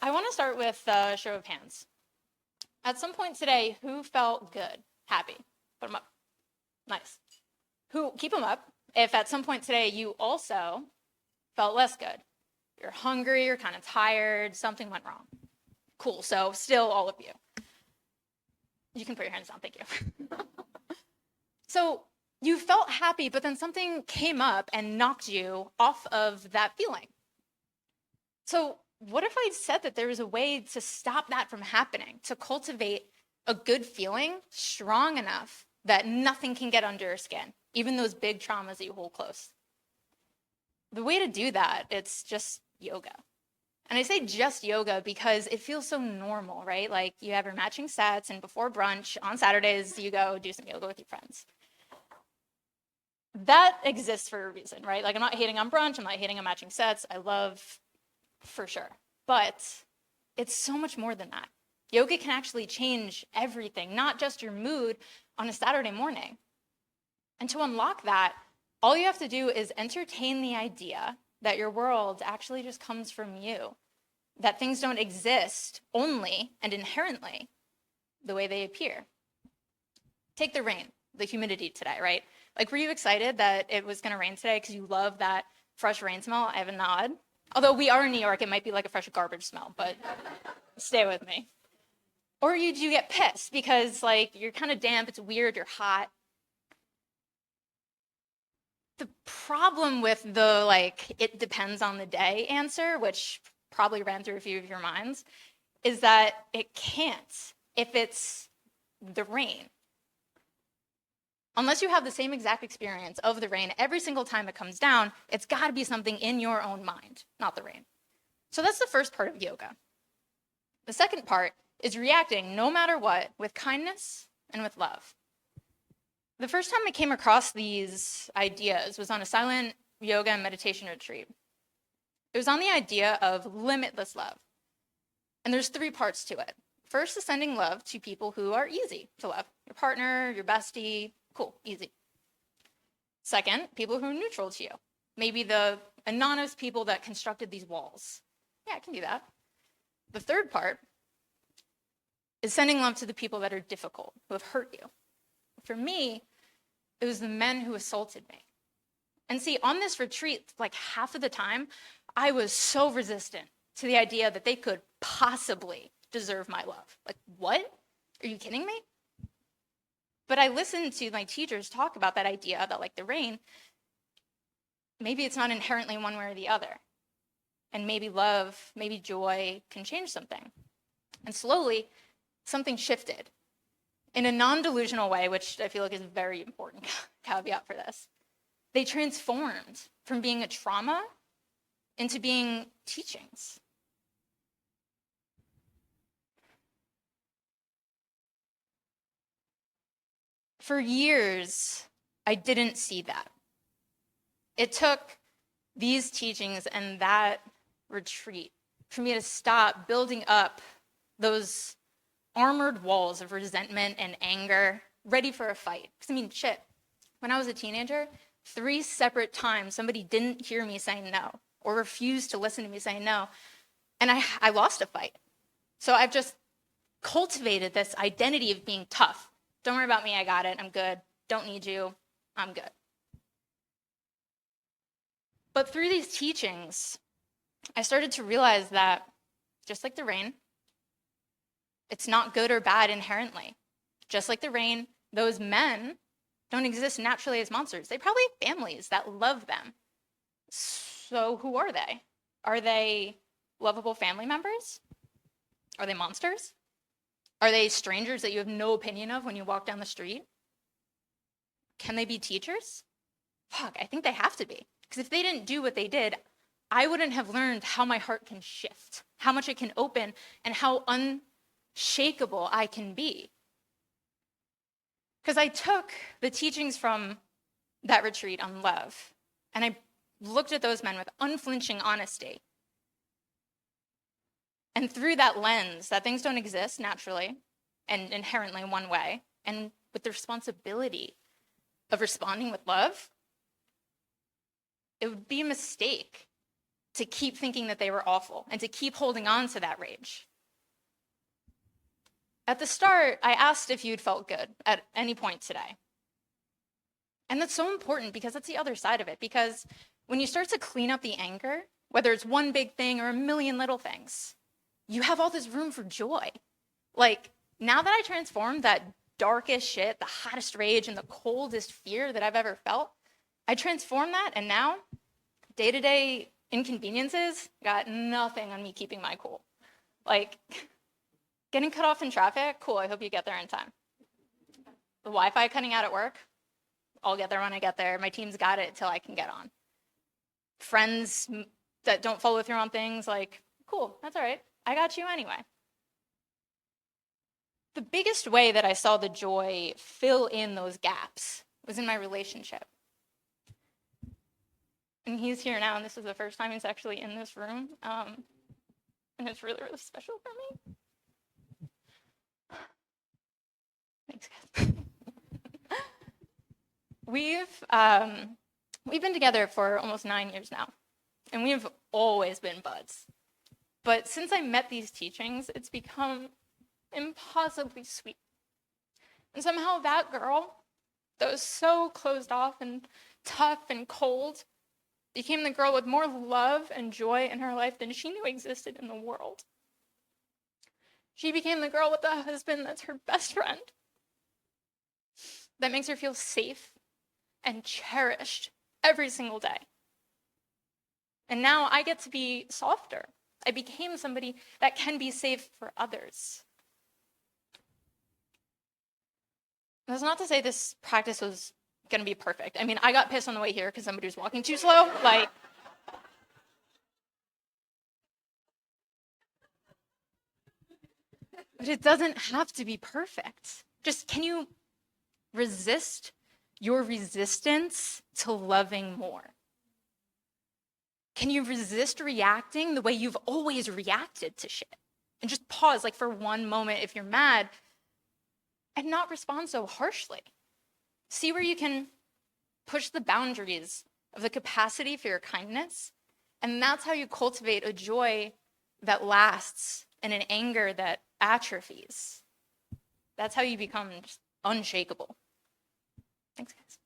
I want to start with a show of hands. At some point today, who felt good, happy? Put them up. Nice. Keep them up. If at some point today you also felt less good, you're hungry, you're kind of tired, something went wrong. Cool. So still all of you. You can put your hands down. Thank you. So you felt happy, but then something came up and knocked you off of that feeling. So what if I said that there was a way to stop that from happening, to cultivate a good feeling strong enough that nothing can get under your skin, even those big traumas that you hold close? The way to do that, it's just yoga. And I say just yoga because it feels so normal, right? Like you have your matching sets, and before brunch on Saturdays, you go do some yoga with your friends. That exists for a reason, right? Like I'm not hating on brunch, I'm not hating on matching sets. I love, for sure. But it's so much more than that. Yoga can actually change everything, not just your mood on a Saturday morning. And to unlock that, all you have to do is entertain the idea that your world actually just comes from you, that things don't exist only and inherently the way they appear. Take the rain, the humidity today, right? Like, were you excited that it was going to rain today because you love that fresh rain smell? I have a nod. Although we are in New York, it might be like a fresh garbage smell, but stay with me. Or do you get pissed because like you're kind of damp, it's weird, you're hot? The problem with the like it depends on the day answer, which probably ran through a few of your minds, is that it can't if it's the rain. Unless you have the same exact experience of the rain every single time it comes down, it's got to be something in your own mind, not the rain. So that's the first part of yoga. The second part is reacting no matter what with kindness and with love. The first time I came across these ideas was on a silent yoga and meditation retreat. It was on the idea of limitless love. And there's 3 parts to it. First, sending love to people who are easy to love. Your partner, your bestie, cool, easy. Second, people who are neutral to you. Maybe the anonymous people that constructed these walls. Yeah, I can do that. The third part is sending love to the people that are difficult, who have hurt you. For me, it was the men who assaulted me. And see, on this retreat, like half of the time, I was so resistant to the idea that they could possibly deserve my love. Like, what? Are you kidding me? But I listened to my teachers talk about that idea that like the rain, maybe it's not inherently one way or the other. And maybe love, maybe joy can change something. And slowly, something shifted in a non-delusional way, which I feel like is a very important caveat for this. They transformed from being a trauma into being teachings. For years, I didn't see that. It took these teachings and that retreat for me to stop building up those armored walls of resentment and anger, ready for a fight. Because I mean, shit, when I was a teenager, 3 separate times somebody didn't hear me say no or refused to listen to me say no, and I lost a fight. So I've just cultivated this identity of being tough. Don't worry about me, I got it, I'm good. Don't need you, I'm good. But through these teachings, I started to realize that just like the rain, it's not good or bad inherently. Just like the rain, those men don't exist naturally as monsters. They probably have families that love them. So who are they? Are they lovable family members? Are they monsters? Are they strangers that you have no opinion of when you walk down the street? Can they be teachers? Fuck, I think they have to be. Because if they didn't do what they did, I wouldn't have learned how my heart can shift, how much it can open, and how unshakable I can be. Because I took the teachings from that retreat on love, and I looked at those men with unflinching honesty. And through that lens, that things don't exist naturally and inherently one way, and with the responsibility of responding with love, it would be a mistake to keep thinking that they were awful and to keep holding on to that rage. At the start, I asked if you'd felt good at any point today. And that's so important because that's the other side of it. Because when you start to clean up the anger, whether it's one big thing or a million little things, you have all this room for joy. Like, now that I transformed that darkest shit, the hottest rage, and the coldest fear that I've ever felt, I transformed that, and now day-to-day inconveniences got nothing on me keeping my cool. Like, getting cut off in traffic, cool, I hope you get there in time. The Wi-Fi cutting out at work, I'll get there when I get there. My team's got it till I can get on. Friends that don't follow through on things, like, cool, that's all right. I got you anyway. The biggest way that I saw the joy fill in those gaps was in my relationship. And he's here now, and this is the first time he's actually in this room. And it's really, really special for me. Thanks, guys. We've been together for almost 9 years now, and we've always been buds. But since I met these teachings, it's become impossibly sweet. And somehow that girl that was so closed off and tough and cold became the girl with more love and joy in her life than she knew existed in the world. She became the girl with the husband that's her best friend, that makes her feel safe and cherished every single day. And now I get to be softer. I became somebody that can be safe for others. That's not to say this practice was going to be perfect. I mean, I got pissed on the way here because somebody was walking too slow. Like, but it doesn't have to be perfect. Just, can you resist your resistance to loving more? Can you resist reacting the way you've always reacted to shit? And just pause, like, for one moment if you're mad, and not respond so harshly. See where you can push the boundaries of the capacity for your kindness. And that's how you cultivate a joy that lasts and an anger that atrophies. That's how you become just unshakable. Thanks, guys.